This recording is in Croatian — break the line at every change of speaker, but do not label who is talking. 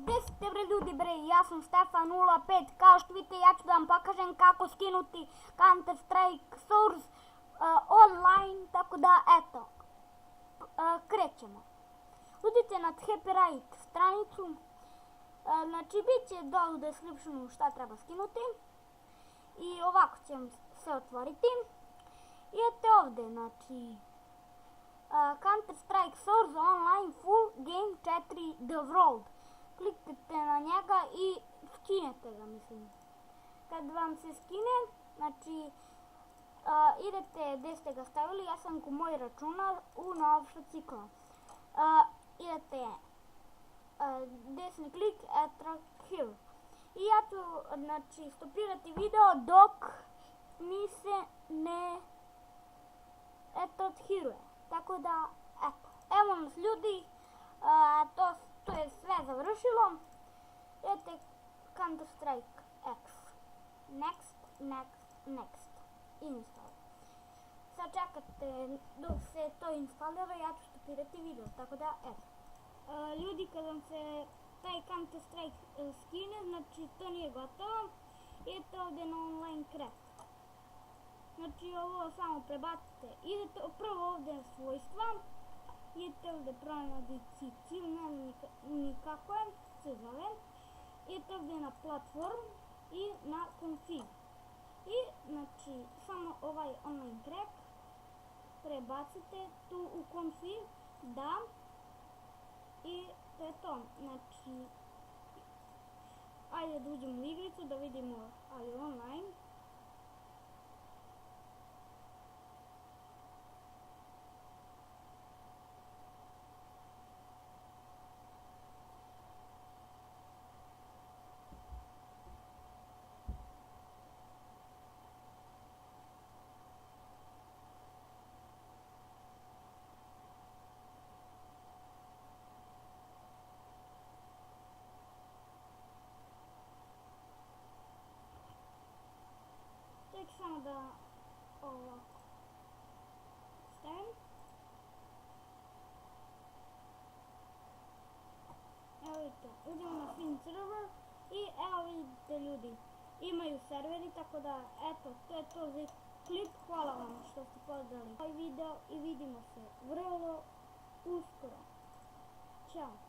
Gde ste bre ljudi bre, ja sam Stefan05, kao što vidite ja ću da vam pokažem kako skinuti Counter Strike Source online, tako da eto, krećemo. Udite na Happy Right stranicu, znači bit će dole u descriptionu šta treba skinuti i ovako će vam se otvoriti. Idete ovde, znači Counter Strike Source Online Full Game 4 The World. Kliknete na njega i skinete ga, mislim. Kad vam se skine, znači idete gdje ste ga stavili, ja sam ko moj računar u novša cikla. Idete desni klik, Attract Here. I ja ću, znači, stopirati video dok mi se ne Attract Here. Tako da, eto, evo nas ljudi, to je sve završilo. Idete Counter Strike X. Next. Install. Sad čekate dok se to instalira, ja ću stopirati video, tako da, eto. Ljudi, kad vam se taj Counter Strike skine, znači to nije gotovo, idete ovdje na online craft. Znači ovo samo prebacite, idete prvo ovdje na svojstva, idete ovdje pronađi cilj, ne nikako je, se zove, idete ovdje na platform i na config. I znači samo ovaj online crack prebacite tu u config, da, i to je to. Znači, ajde da uđemo u igricu da vidimo, ali online. Tek samo da ovako stavim. Evo vidite, uđemo na Fin server i evo vidite ljudi, imaju serveri, tako da eto, to je to za klip. Hvala vam što ste pogledali ovaj video i vidimo se vrlo uskoro. Ćao.